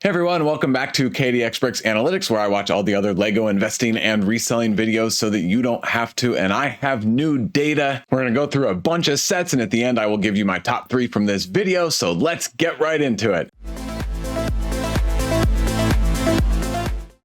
Hey everyone, welcome back to KDX Bricks Analytics, where I watch all the other Lego investing and reselling videos so that you don't have to, and I have new data. We're going to go through a bunch of sets, and at the end I will give you my top 3 from this video, so let's get right into it.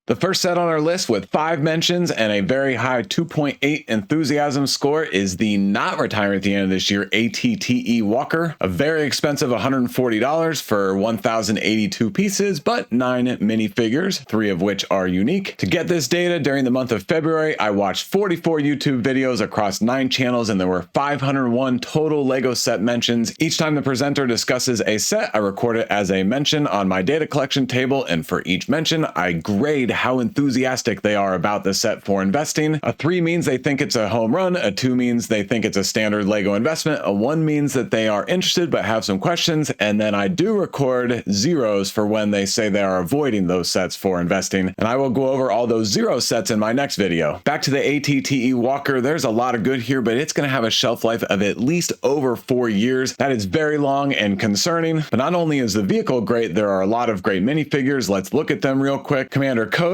The first set on our list with 5 mentions and a very high 2.8 enthusiasm score is the not retiring at the end of this year ATTE Walker, a very expensive $140 for 1,082 pieces, but 9 minifigures, 3 of which are unique. To get this data during the month of February, I watched 44 YouTube videos across 9 channels, and there were 501 total Lego set mentions. Each time the presenter discusses a set, I record it as a mention on my data collection table, and for each mention, I grade how enthusiastic they are about the set for investing. A 3 means they think it's a home run, a 2 means they think it's a standard Lego investment, a 1 means that they are interested but have some questions, and then I do record zeros for when they say they are avoiding those sets for investing, and I will go over all those 0 sets in my next video. Back to the ATTE Walker, there's a lot of good here, but it's going to have a shelf life of at least over 4 years. That is very long and concerning, but not only is the vehicle great, there are a lot of great minifigures. Let's look at them real quick. Commander Cody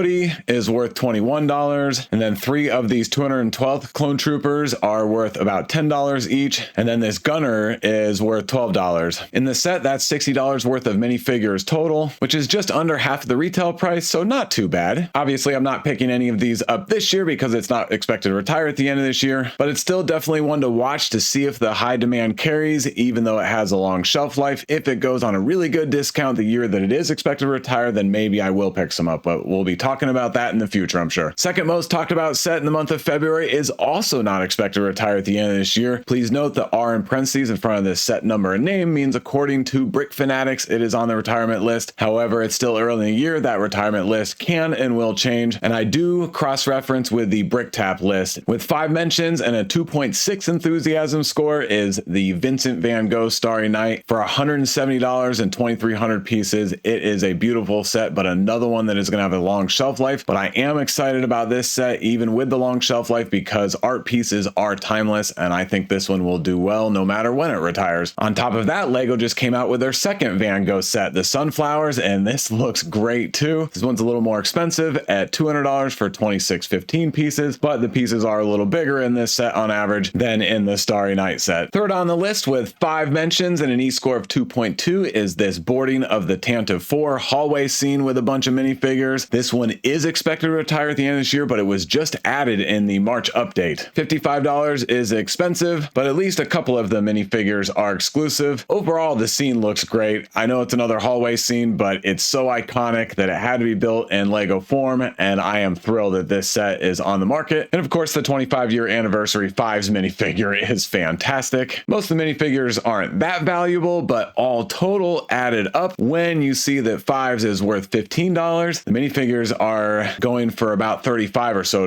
is worth $21, and then 3 of these 212th clone troopers are worth about $10 each, and then this gunner is worth $12. In the set, that's $60 worth of minifigures total, which is just under half the retail price, so not too bad. Obviously, I'm not picking any of these up this year because it's not expected to retire at the end of this year, but it's still definitely one to watch to see if the high demand carries, even though it has a long shelf life. If it goes on a really good discount the year that it is expected to retire, then maybe I will pick some up, but we'll be talking about that in the future, I'm sure. Second most talked about set in the month of February is also not expected to retire at the end of this year. Please note the R in parentheses in front of this set number and name means according to Brick Fanatics, it is on the retirement list. However, it's still early in the year. That retirement list can and will change, and I do cross-reference with the Brick Tap list. With 5 mentions and a 2.6 enthusiasm score is the Vincent Van Gogh Starry Night for $170 and 2,300 pieces. It is a beautiful set, but another one that is going to have a long shelf life, but I am excited about this set even with the long shelf life because art pieces are timeless, and I think this one will do well no matter when it retires. On top of that, Lego just came out with their second Van Gogh set, the Sunflowers, and this looks great too. This one's a little more expensive at $200 for 2,615 pieces, but the pieces are a little bigger in this set on average than in the Starry Night set. Third on the list with 5 mentions and an E-score of 2.2 is this boarding of the Tantive 4 hallway scene with a bunch of minifigures. This one is expected to retire at the end of this year, but it was just added in the March update. $55 is expensive, but at least a couple of the minifigures are exclusive. Overall, the scene looks great. I know it's another hallway scene, but it's so iconic that it had to be built in Lego form, and I am thrilled that this set is on the market. And of course, the 25-year anniversary 5s minifigure is fantastic. Most of the minifigures aren't that valuable, but all total added up, when you see that 5s is worth $15, the minifigures are going for about $35 or so. A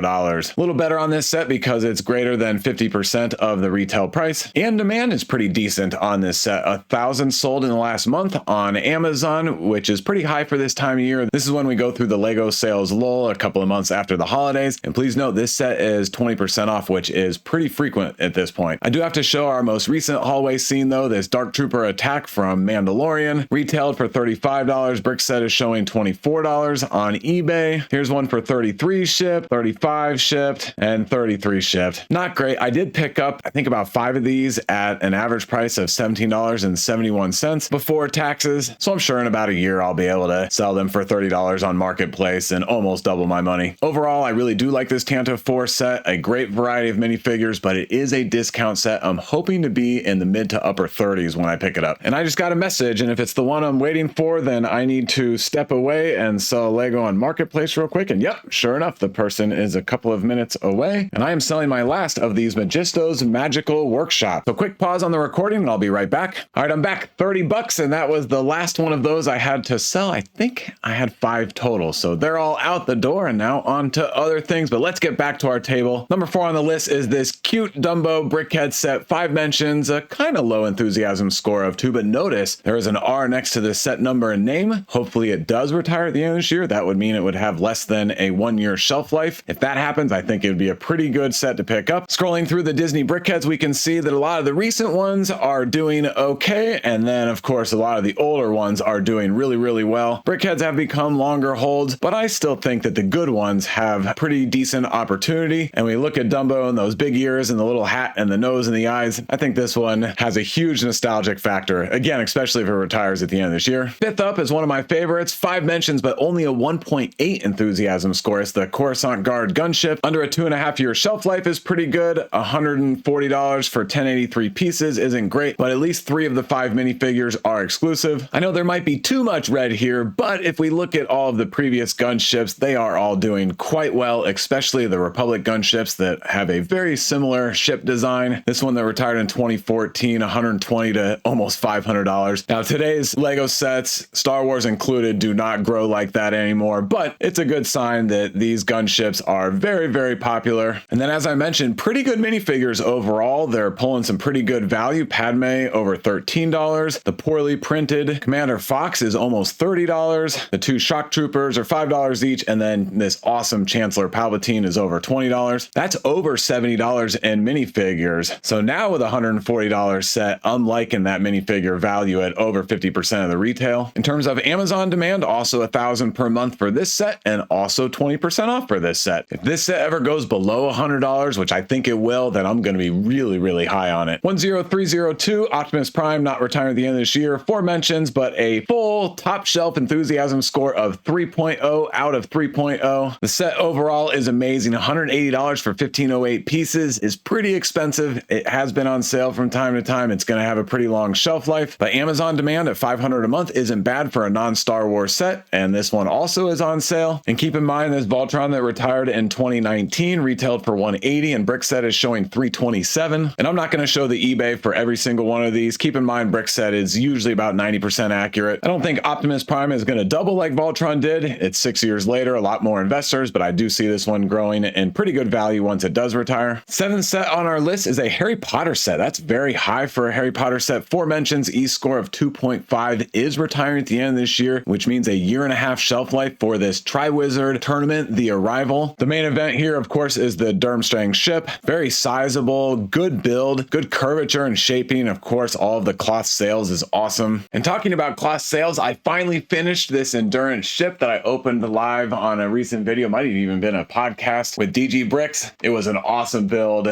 little better on this set because it's greater than 50% of the retail price, and demand is pretty decent on this set. 1,000 sold in the last month on Amazon, which is pretty high for this time of year. This is when we go through the Lego sales lull a couple of months after the holidays, and please note this set is 20% off, which is pretty frequent at this point. I do have to show our most recent hallway scene though, this Dark Trooper attack from Mandalorian, retailed for $35. Brick set is showing $24 on eBay. Here's one for 33 shipped, 35 shipped, and 33 shipped. Not great. I did pick up, I think, about 5 of these at an average price of $17.71 before taxes. So I'm sure in about a year I'll be able to sell them for $30 on Marketplace and almost double my money. Overall, I really do like this Tantive 4 set. A great variety of minifigures, but it is a discount set. I'm hoping to be in the mid to upper 30s when I pick it up. And I just got a message, and if it's the one I'm waiting for, then I need to step away and sell Lego on Marketplace real quick. And yep, sure enough, the person is a couple of minutes away, and I am selling my last of these Magistos Magical Workshop. So quick pause on the recording and I'll be right back. All right, I'm back. $30, and that was the last one of those I had to sell. I think I had 5 total, so they're all out the door, and now on to other things, but let's get back to our table. Number 4 on the list is this cute Dumbo Brickhead set. 5 mentions, a kind of low enthusiasm score of 2, but notice there is an R next to the set number and name. Hopefully it does retire at the end of this year. That would mean it would would have less than a 1-year shelf life. If that happens, I think it would be a pretty good set to pick up. Scrolling through the Disney brickheads, we can see that a lot of the recent ones are doing okay, and then of course a lot of the older ones are doing really, really well. Brickheads have become longer holds, but I still think that the good ones have pretty decent opportunity. And we look at Dumbo and those big ears and the little hat and the nose and the eyes. I think this one has a huge nostalgic factor, again, especially if it retires at the end of this year. Fifth up is one of my favorites, 5 mentions, but only a 1.8 enthusiasm score. It's the Coruscant Guard gunship. Under a 2.5-year shelf life is pretty good. $140 for 1083 pieces isn't great, but at least 3 of the 5 minifigures are exclusive. I know there might be too much red here, but if we look at all of the previous gunships, they are all doing quite well, especially the Republic gunships that have a very similar ship design. This one that retired in 2014, $120 to almost $500. Now today's Lego sets, Star Wars included, do not grow like that anymore, but it's a good sign that these gunships are very, very popular. And then as I mentioned, pretty good minifigures overall. They're pulling some pretty good value. Padme over $13. The poorly printed Commander Fox is almost $30. The 2 Shock Troopers are $5 each, and then this awesome Chancellor Palpatine is over $20. That's over $70 in minifigures. So now with a $140 set, I'm liking that minifigure value at over 50% of the retail. In terms of Amazon demand, also $1,000 per month for this set, and also 20% off for this set. If this set ever goes below $100, which I think it will, then I'm going to be really, really high on it. 10302, Optimus Prime, not retiring at the end of this year. 4 mentions, but a full top shelf enthusiasm score of 3.0 out of 3.0. The set overall is amazing. $180 for 1508 pieces is pretty expensive. It has been on sale from time to time. It's going to have a pretty long shelf life, but Amazon demand at $500 a month isn't bad for a non-Star Wars set, and this one also is on sale. And keep in mind, this Voltron that retired in 2019 retailed for $180, and Brickset is showing $327. And I'm not going to show the eBay for every single one of these. Keep in mind, Brickset is usually about 90% accurate. I don't think Optimus Prime is going to double like Voltron did. It's 6 years later, a lot more investors, but I do see this one growing in pretty good value once it does retire. 7th set on our list is a Harry Potter set. That's very high for a Harry Potter set. 4 mentions, E-score of 2.5 is retiring at the end of this year, which means a 1.5-year shelf life for this Triwizard tournament, The Arrival. The main event here, of course, is the Durmstrang ship. Very sizable, good build, good curvature and shaping. Of course, all of the cloth sails is awesome. And talking about cloth sails, I finally finished this Endurance ship that I opened live on a recent video. Might have even been a podcast with DG Bricks. It was an awesome build,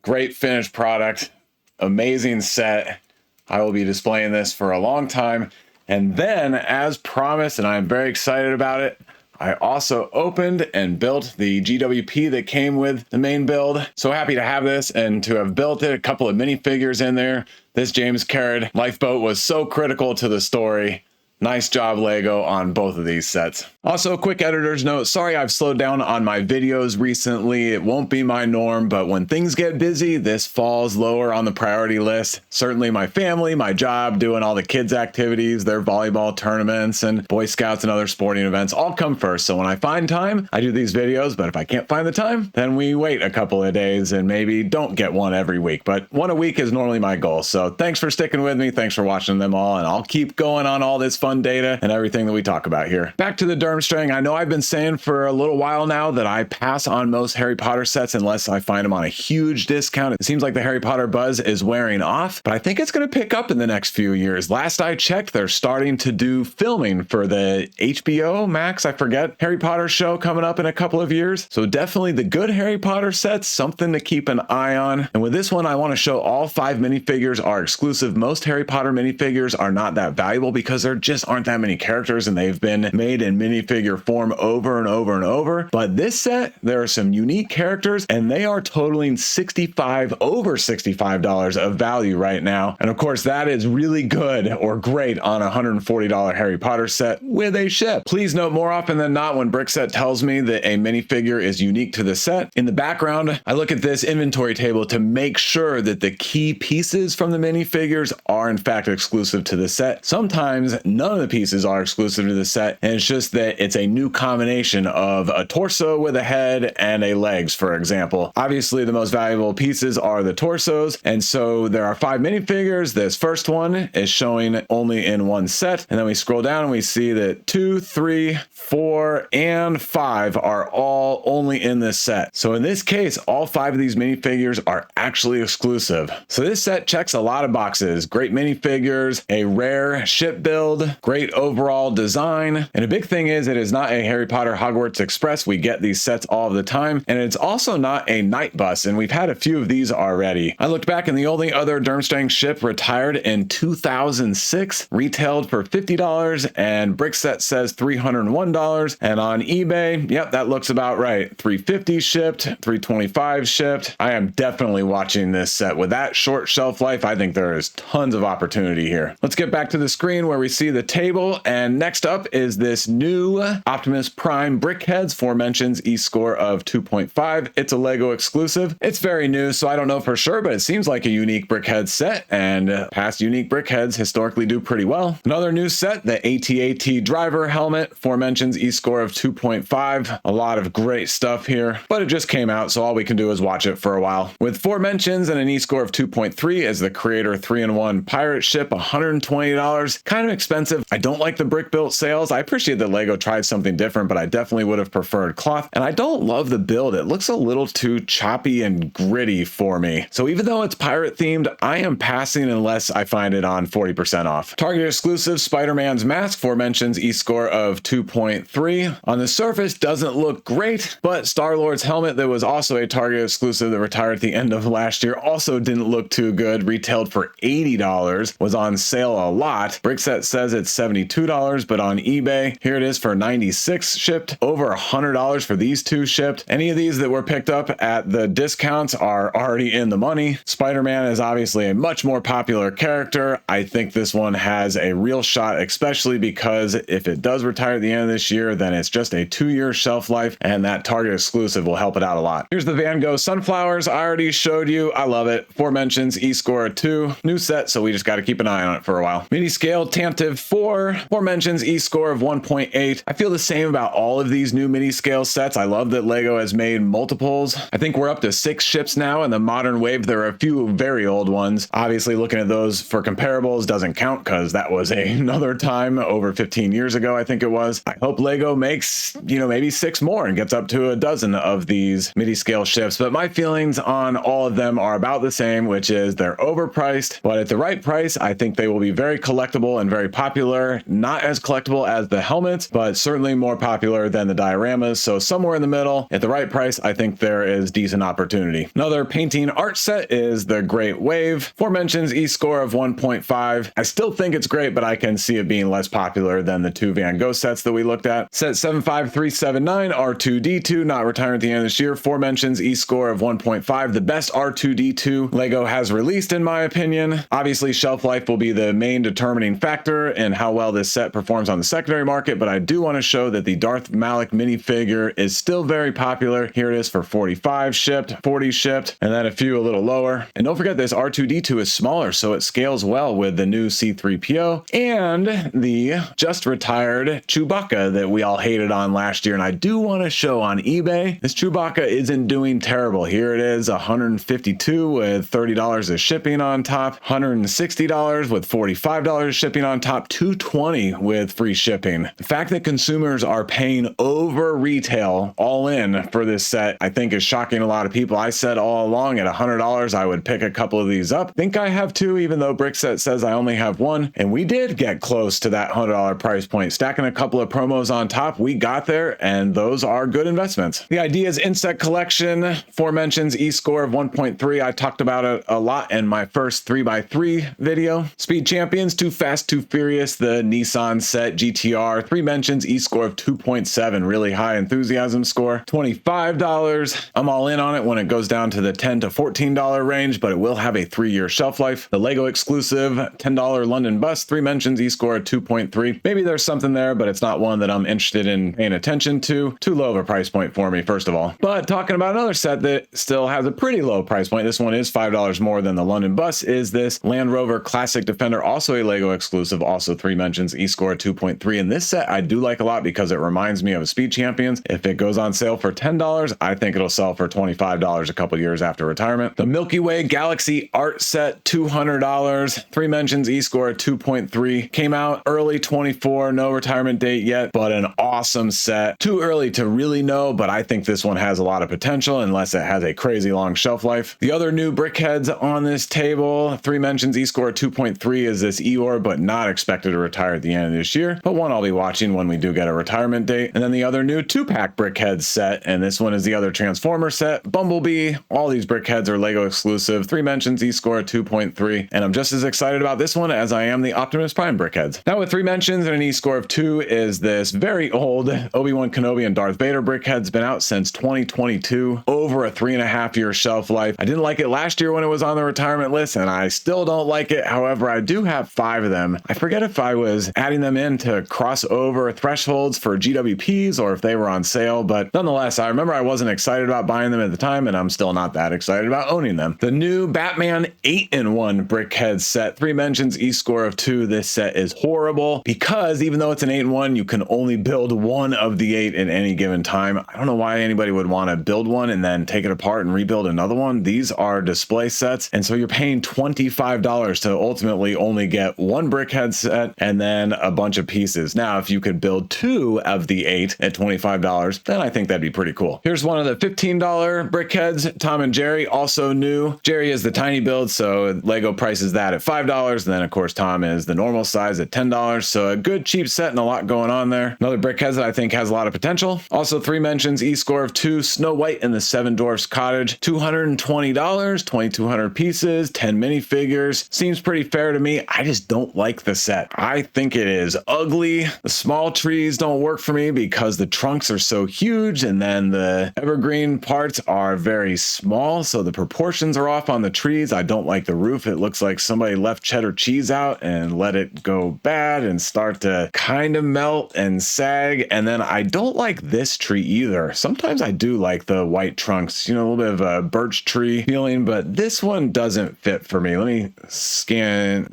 great finished product, amazing set. I will be displaying this for a long time. And then, as promised, and I'm very excited about it, I also opened and built the GWP that came with the main build. So happy to have this and to have built it. A couple of minifigures in there. This James Caird lifeboat was so critical to the story. Nice job, Lego, on both of these sets. Also, a quick editor's note. Sorry I've slowed down on my videos recently. It won't be my norm, but when things get busy, this falls lower on the priority list. Certainly my family, my job, doing all the kids' activities, their volleyball tournaments, and Boy Scouts and other sporting events all come first. So when I find time, I do these videos, but if I can't find the time, then we wait a couple of days and maybe don't get one every week. But one a week is normally my goal. So thanks for sticking with me. Thanks for watching them all, and I'll keep going on all this fun data and everything that we talk about here. Back to the Durmstrang. I know I've been saying for a little while now that I pass on most Harry Potter sets unless I find them on a huge discount. It seems like the Harry Potter buzz is wearing off, but I think it's going to pick up in the next few years. Last I checked, they're starting to do filming for the HBO Max, I forget, Harry Potter show coming up in a couple of years. So definitely the good Harry Potter sets, something to keep an eye on. And with this one, I want to show all 5 minifigures are exclusive. Most Harry Potter minifigures are not that valuable because there just aren't that many characters and they've been made in minifigure form over and over and over. But this set, there are some unique characters and they are totaling over $65 of value right now. And of course, that is really good or great on a $140 Harry Potter set with a ship. Please note, more often than not, when Brickset tells me that a minifigure is unique to the set, in the background, I look at this inventory table to make sure that the key pieces from the minifigures are in fact exclusive to the set. Sometimes none none of the pieces are exclusive to the set, and it's just that it's a new combination of a torso with a head and a legs, for example. Obviously, the most valuable pieces are the torsos, and so there are 5 minifigures. This first one is showing only in one set, and then we scroll down and we see that 2, 3, 4, and 5 are all only in this set. So in this case, all 5 of these minifigures are actually exclusive. So this set checks a lot of boxes. Great minifigures, a rare ship build, great overall design, and a big thing is it is not a Harry Potter Hogwarts Express. We get these sets all of the time, and it's also not a night bus, and we've had a few of these already. I looked back and the only other Durmstrang ship retired in 2006, retailed for $50, and Brickset says $301, and on eBay, yep, that looks about right. $350 shipped, $325 shipped. I am definitely watching this set. With that short shelf life, I think there is tons of opportunity here. Let's get back to the screen where we see the table, and next up is this new Optimus Prime Brickheads, aforementioned E-score of 2.5. It's a Lego exclusive. It's very new, so I don't know for sure, but it seems like a unique Brickhead set, and past unique Brickheads historically do pretty well. Another new set, the AT-AT driver helmet, aforementioned E-score of 2.5. A lot of great stuff here, but it just came out, so all we can do is watch it for a while. With 4 mentions and an E-score of 2.3 as the Creator 3-in-1 pirate ship, $120. Kind of expensive. I don't like the brick built sales. I appreciate that Lego tried something different, but I definitely would have preferred cloth. And I don't love the build. It looks a little too choppy and gritty for me. So even though it's pirate themed, I am passing unless I find it on 40% off. Target exclusive Spider-Man's mask, aforementioned E-score of 2.3. On the surface, doesn't look great, but Star-Lord's helmet that was also a Target exclusive that retired at the end of last year also didn't look too good. Retailed for $80, was on sale a lot. Brickset says it's $72, but on eBay, here it is for $96 shipped. Over $100 for these 2 shipped. Any of these that were picked up at the discounts are already in the money. Spider-Man is obviously a much more popular character. I think this one has a real shot, especially because if it does retire at the end of this year, then it's just a 2-year shelf life, and that Target exclusive will help it out a lot. Here's the Van Gogh Sunflowers I already showed you. I love it. Aforementioned E-score of 2. New set, so we just got to keep an eye on it for a while. Mini scale Tantive 4. Aforementioned E-score of 1.8. I feel the same about all of these new mini scale sets. I love that Lego has made multiples. I think we're up to 6 ships now in the modern wave. There are a few very old ones. Obviously, looking at those for comparables doesn't count because that was another time over 15 years ago, I think it was. I hope Lego makes, maybe 6 more and gets up to a dozen of these mini scale ships. But my feelings on all of them are about the same, which is they're overpriced, but at the right price, I think they will be very collectible and very popular. Not as collectible as the helmets, but certainly more popular than the dioramas. So somewhere in the middle, at the right price, I think there is decent opportunity. Another painting art set is the Great Wave. Aforementioned E-score of 1.5. I still think it's great, but I can see it being less popular than the 2 Van Gogh sets that we looked at. Set 75379 R2D2, not retiring at the end of this year. Aforementioned E-score of 1.5. The best R2D2 Lego has released, in my opinion. Obviously, shelf life will be the main determining factor in how well this set performs on the secondary market, but I do want to show that the Darth Malik minifigure is still very popular. Here it is for $45 shipped, $40 shipped, and then a few a little lower. And don't forget this R2D2 is smaller, so it scales well with the new C-3PO and the just retired Chewbacca that we all hated on last year. And I do want to show on eBay, this Chewbacca isn't doing terrible. Here it is, $152 with $30 of shipping on top, $160 with $45 shipping on top, $220 with free shipping. The fact that consumers are paying over retail all in for this set, I think is shocking a lot of people. I said all along at $100, I would pick a couple of these up. I think I have 2, even though Brickset says I only have 1. And we did get close to that $100 price point. Stacking a couple of promos on top, we got there, and those are good investments. The Ideas Insect Collection, aforementioned E-score of 1.3. I talked about it a lot in my first 3x3 video. Speed Champions, Too Fast, Too Furious, the Nissan set GTR, 3 mentions, E-score of 2.7, really high enthusiasm score, $25. I'm all in on it when it goes down to the $10 to $14 range, but it will have a 3-year shelf life. The Lego exclusive $10 London bus, 3 mentions, E-score of 2.3. Maybe there's something there, but it's not one that I'm interested in paying attention to. Too low of a price point for me, first of all. But talking about another set that still has a pretty low price point, this one is $5 more than the London bus, is this Land Rover Classic Defender, also a Lego exclusive, also also 3 mentions, E-score 2.3. And this set I do like a lot because it reminds me of Speed Champions. If it goes on sale for $10, I think it'll sell for $25 a couple years after retirement. The Milky Way Galaxy Art Set, $200. 3 mentions, E-score 2.3. Came out early 24, no retirement date yet, but an awesome set. Too early to really know, but I think this one has a lot of potential unless it has a crazy long shelf life. The other new brickheads on this table, 3 mentions, E-score 2.3 is this Eeyore, but not expected to retire at the end of this year, but one I'll be watching when we do get a retirement date. And then the other new 2-pack brickhead set, and this one is the other Transformer set, Bumblebee. All these brickheads are Lego exclusive, 3 mentions, E-score 2.3, and I'm just as excited about this one as I am the Optimus Prime brickheads. Now with 3 mentions and an E-score of 2 is this very old Obi-Wan Kenobi and Darth Vader brickhead's been out since 2022, over a 3.5-year shelf life. I didn't like it last year when it was on the retirement list, and I still don't like it. However, I do have 5 of them. I forget if I was adding them in to cross over thresholds for GWPs or if they were on sale, but nonetheless, I remember I wasn't excited about buying them at the time, and I'm still not that excited about owning them. The new Batman 8-in-1 brickhead set, 3 mentions, E-score of 2. This set is horrible because even though it's an 8-in-1, you can only build one of the 8 at any given time. I don't know why anybody would want to build one and then take it apart and rebuild another one. These are display sets, and so you're paying $25 to ultimately only get one brickhead set and then a bunch of pieces. Now, if you could build 2 of the 8 at $25, then I think that'd be pretty cool. Here's one of the $15 brickheads, Tom and Jerry, also new. Jerry is the tiny build, so Lego prices that at $5, and then of course Tom is the normal size at $10, so a good cheap set and a lot going on there. Another brickhead that I think has a lot of potential. Also 3 mentions, E-score of 2, Snow White and the Seven Dwarfs Cottage, $220, 2,200 pieces, 10 minifigures. Seems pretty fair to me. I just don't like the set. I think it is ugly. The small trees don't work for me because the trunks are so huge, and then the evergreen parts are very small, so the proportions are off on the trees. I don't like the roof. It looks like somebody left cheddar cheese out and let it go bad and start to kind of melt and sag. And then I don't like this tree either. Sometimes I do like the white trunks, you know, a little bit of a birch tree feeling, but this one doesn't fit for me. Let me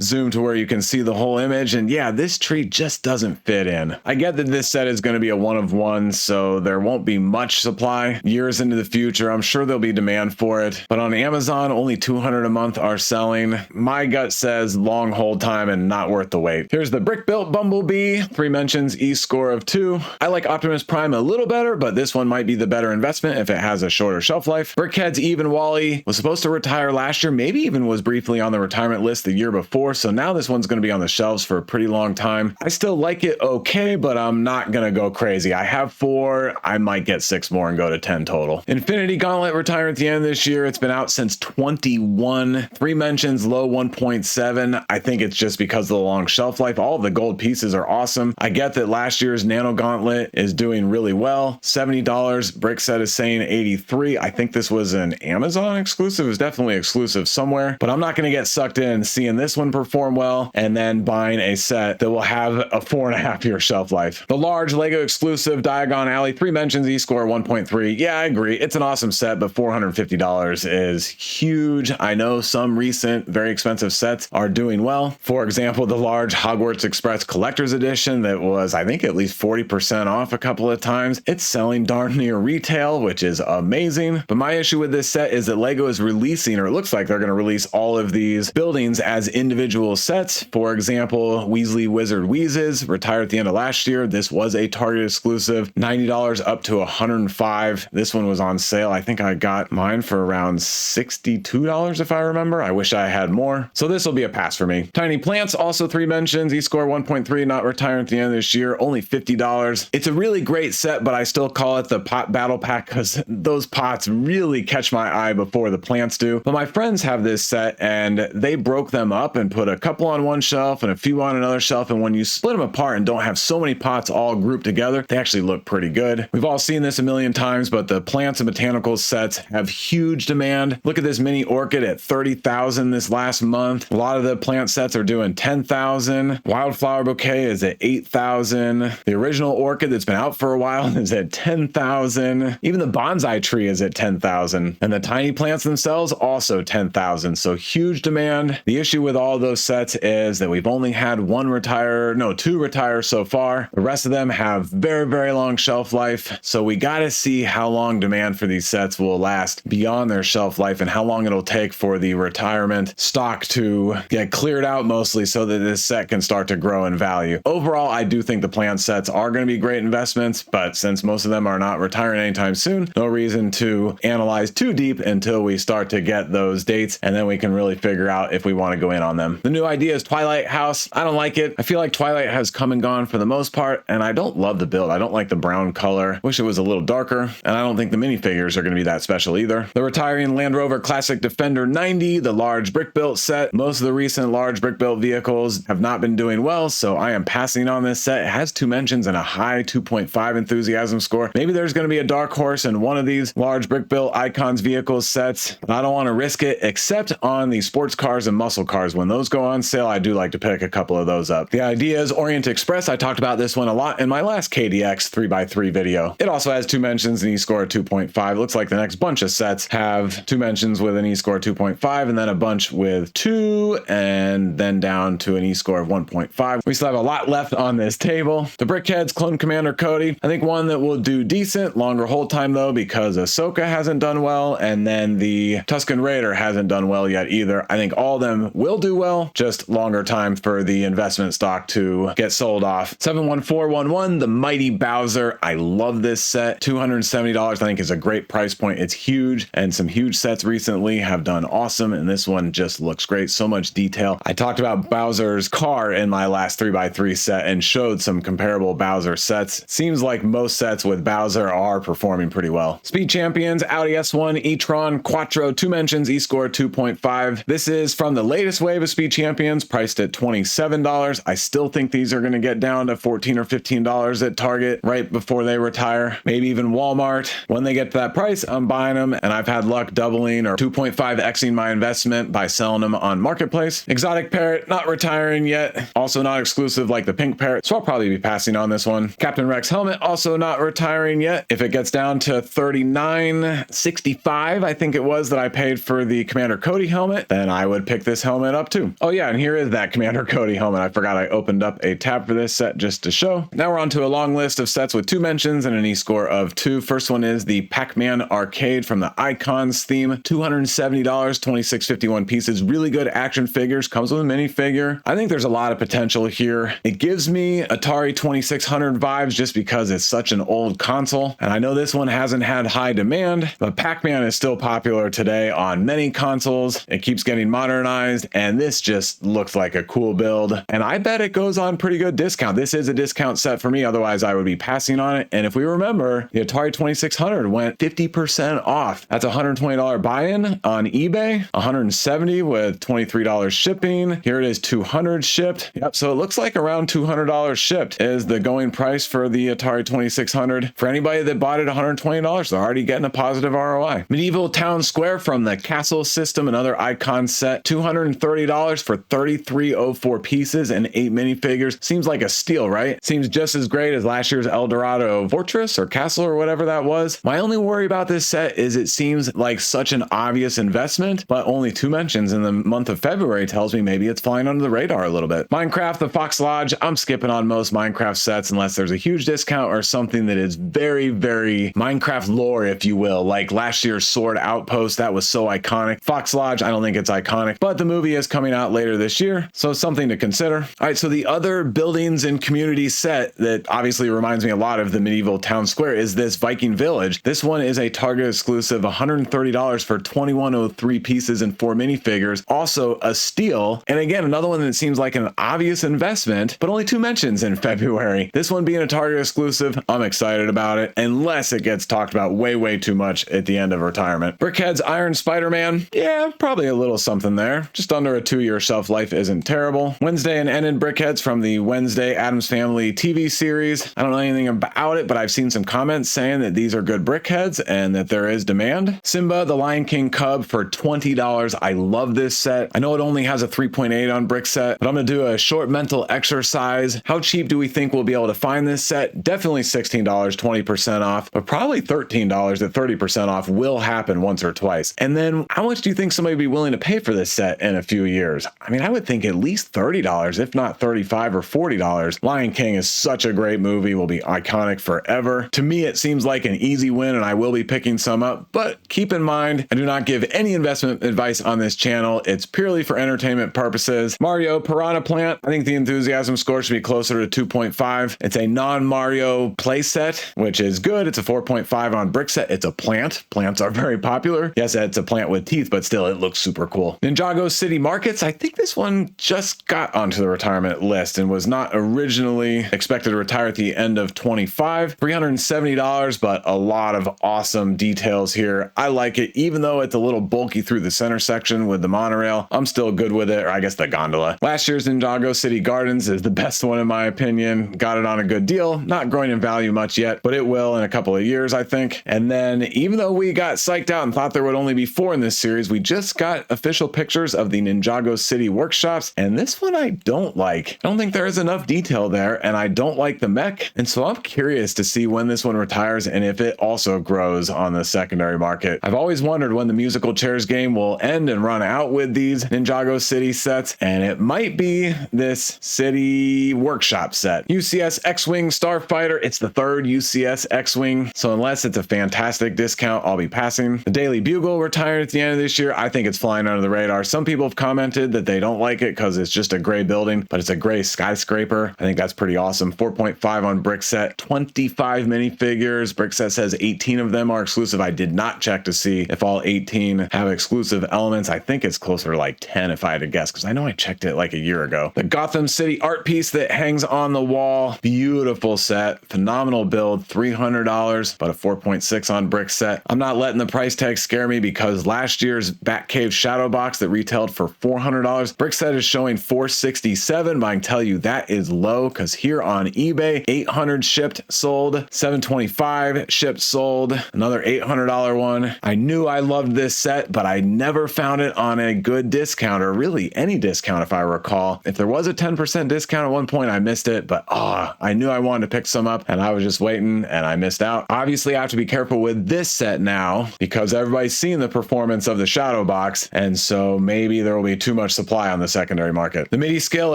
zoom to where you can see the whole image, and yeah, this tree just doesn't fit in. I get that this set is going to be a one of one, so there won't be much supply. Years into the future, I'm sure there'll be demand for it, but on Amazon, only 200 a month are selling. My gut says long hold time and not worth the wait. Here's the brick built Bumblebee, 3 mentions, E-score of 2. I like Optimus Prime a little better, but this one might be the better investment if it has a shorter shelf life. Brickhead's Even Wally was supposed to retire last year, maybe even was briefly on the retirement list the year before, so now this one's going to be on the shelves for a pretty long time. I still like it okay, but I'm not going to go crazy. I have 4. I might get 6 more and go to 10 total. Infinity Gauntlet retiring at the end of this year. It's been out since 21. 3 mentions, low 1.7. I think it's just because of the long shelf life. All of the gold pieces are awesome. I get that last year's Nano Gauntlet is doing really well. $70. Brick set is saying 83. I think this was an Amazon exclusive. It was definitely exclusive somewhere, but I'm not going to get sucked in seeing this one perform well and then buying a set that will have a 4.5-year shelf life. The large Lego exclusive Diagon Alley, 3 mentions, E-score 1.3. Yeah, I agree. It's an awesome set, but $450 is huge. I know some recent, very expensive sets are doing well. For example, the large Hogwarts Express Collector's Edition that was, I think, at least 40% off a couple of times. It's selling darn near retail, which is amazing. But my issue with this set is that Lego is releasing, or it looks like they're going to release all of these buildings as individual sets. For example, Weasley Wizard Wheezes retired at the end of last year. This was a Target exclusive, $90 up to $105. This one was on sale. I think I got mine for around $62 if I remember. I wish I had more. So this will be a pass for me. Tiny Plants, also 3 mentions, E-score 1.3, not retiring at the end of this year, only $50. It's a really great set, but I still call it the pot battle pack because those pots really catch my eye before the plants do. But my friends have this set and they broke them up and put a couple on one shelf and a few on another shelf, and when you split them apart and don't have so many pots all grouped together, they actually look pretty good. We've all seen this a million times, but the plants and botanicals sets have huge demand. Look at this mini orchid at $30,000 this last month. A lot of the plant sets are doing $10,000. Wildflower bouquet is at $8,000. The original orchid that's been out for a while is at $10,000. Even the bonsai tree is at $10,000. And the tiny plants themselves also $10,000. So huge demand. The issue with all those sets is that we've only had had two retire so far. The rest of them have very, very long shelf life. So we got to see how long demand for these sets will last beyond their shelf life and how long it'll take for the retirement stock to get cleared out mostly so that this set can start to grow in value. Overall, I do think the planned sets are going to be great investments, but since most of them are not retiring anytime soon, no reason to analyze too deep until we start to get those dates, and then we can really figure out if we want to go in on them. The new idea is Twilight House. I don't like it. I feel like Twilight has come and gone for the most part, and I don't love the build. I don't like the brown color. Wish it was a little darker, and I don't think the minifigures are going to be that special either. The retiring Land Rover Classic Defender 90, the large brick built set. Most of the recent large brick built vehicles have not been doing well, so I am passing on this set. It has 2 mentions and a high 2.5 enthusiasm score. Maybe there's going to be a dark horse in one of these large brick built Icons vehicles sets, but I don't want to risk it except on the sports cars and muscle cars. When those go on sale, I do like to pick a couple of those up. The idea is Orient Express. I talked about this one a lot in my last KDX 3x3 video. It also has 2 mentions and e-score 2.5. Looks like the next bunch of sets have 2 mentions with an e-score 2.5 and then a bunch with 2 and then down to an e-score of 1.5. We still have a lot left on this table. The Brickheads Clone Commander Cody. I think one that will do decent, longer hold time though, because Ahsoka hasn't done well, and then the Tusken Raider hasn't done well yet either. I think all of them will do well, just longer time for the investment stock to get sold off. 71411, the Mighty Bowser. I love this set. $270 I think is a great price point. It's huge, and some huge sets recently have done awesome, and this one just looks great. So much detail. I talked about Bowser's car in my last 3x3 set and showed some comparable Bowser sets. Seems like most sets with Bowser are performing pretty well. Speed Champions, Audi S1 e-tron Quattro, 2 mentions, e-score 2.5. This is from the latest wave of Speed Champions, priced at $27. I still think these are going to get down to $14 or $15 at Target right before they retire, maybe even Walmart. When they get to that price, I'm buying them, and I've had luck doubling or 2.5xing my investment by selling them on Marketplace. Exotic Parrot, not retiring yet, also not exclusive like the Pink Parrot, so I'll probably be passing on this one. Captain Rex helmet, also not retiring yet. If it gets down to $39.65, I think it was that I paid for the Commander Cody helmet, then I would pick this helmet up too. Oh yeah, and here is that Commander Cody helmet. I forgot I opened up a tab for this set just to show. Now we're on to a long list of sets with 2 mentions and an e-score of 2. First one is the Pac-Man Arcade from the Icons theme. $270, 2651 pieces. Really good action figures. Comes with a minifigure. I think there's a lot of potential here. It gives me Atari 2600 vibes just because it's such an old console. And I know this one hasn't had high demand, but Pac-Man is still popular today on many consoles. It keeps getting modernized, and this just looks like a cool build. And I bet it goes on pretty good discount. This is a discount set for me. Otherwise, I would be passing on it. And if we remember, the Atari 2600 went 50% off. That's a $120 buy-in on eBay, $170 with $23 shipping. Here it is, $200 shipped. Yep, so it looks like around $200 shipped is the going price for the Atari 2600. For anybody that bought it $120, they're already getting a positive ROI. Medieval Town Square from the Castle System, another Icon set, $230 for 3304 pieces and 8 minifigures. Seems like a steal, right? Seems just as great as last year's El Dorado Fortress or Castle or whatever that was. My only worry about this set is it seems like such an obvious investment, but only 2 mentions in the month of February tells me maybe it's flying under the radar a little bit. Minecraft, the Fox Lodge. I'm skipping on most Minecraft sets unless there's a huge discount or something that is very, very Minecraft lore, if you will, like last year's Sword Outpost. That was so iconic. Fox Lodge, I don't think it's iconic, but the movie is coming out later this year, so something to consider. All right, so the other buildings and community set that obviously reminds me a lot of the Medieval Town Square is this Viking Village. This one is a Target exclusive, $130 for 2103 pieces and 4 minifigures. Also a steal. And again, another one that seems like an obvious investment, but only 2 mentions in February. This one being a Target exclusive, I'm excited about it, unless it gets talked about way, way too much at the end of retirement. Brickhead's Iron Spider-Man. Yeah, probably a little something there. Just under a 2-year shelf life isn't terrible. Wednesday and Ended Brickheads from the Wednesday Addams Family TV series. I don't know anything about it, but I've seen some comments saying that these are good brickheads and that there is demand. Simba, the Lion King Cub for $20. I love this set. I know it only has a 3.8 on brick set, but I'm going to do a short mental exercise. How cheap do we think we'll be able to find this set? Definitely $16, 20% off, but probably $13 at 30% off will happen once or twice. And then how much do you think somebody would be willing to pay for this set in a few years? I mean, I would think at least $30 $30, if not $35 or $40. Lion King is such a great movie, will be iconic forever. To me, it seems like an easy win, and I will be picking some up, but keep in mind, I do not give any investment advice on this channel. It's purely for entertainment purposes. Mario Piranha Plant, I think the enthusiasm score should be closer to 2.5. It's a non-Mario playset, which is good. It's a 4.5 on Brickset. It's a plant. Plants are very popular. Yes, it's a plant with teeth, but still, it looks super cool. Ninjago City Markets, I think this one just got onto the retirement list and was not originally expected to retire at the end of 25. $370, but a lot of awesome details here. I like it, even though it's a little bulky through the center section with the monorail. I'm still good with it, or I guess the gondola. Last year's Ninjago City Gardens is the best one in my opinion. Got it on a good deal. Not growing in value much yet, but it will in a couple of years, I think. And then even though we got psyched out and thought there would only be 4 in this series, we just got official pictures of the Ninjago City workshops, and this one I don't like. I don't think there is enough detail there, and I don't like the mech, and so I'm curious to see when this one retires and if it also grows on the secondary market. I've always wondered when the musical chairs game will end and run out with these Ninjago City sets, and it might be this City Workshop set. UCS X-Wing Starfighter, it's the 3rd UCS X-Wing, so unless it's a fantastic discount, I'll be passing. The Daily Bugle retired at the end of this year. I think it's flying under the radar. Some people have commented that they don't like it because it's just a gray building, but it's a gray skyscraper. I think that's pretty awesome. 4.5 on Brickset, 25 minifigures. Brickset says 18 of them are exclusive. I did not check to see if all 18 have exclusive elements. I think it's closer to like 10 if I had to guess, because I know I checked it like a year ago. The Gotham City art piece that hangs on the wall, beautiful set, phenomenal build, $300, but a 4.6 on Brickset. I'm not letting the price tag scare me because last year's Batcave Shadow Box that retailed for $400, Brickset is showing $467, but I can tell you that is low because here on eBay, 800 shipped, sold, 725 shipped, sold, another $800 one. I knew I loved this set, but I never found it on a good discount, or really any discount if I recall. If there was a 10% discount at one point, I missed it, but I knew I wanted to pick some up and I was just waiting and I missed out. Obviously, I have to be careful with this set now because everybody's seen the performance of the Shadow Box, and so maybe there will be too much supply on the secondary market. The midi scale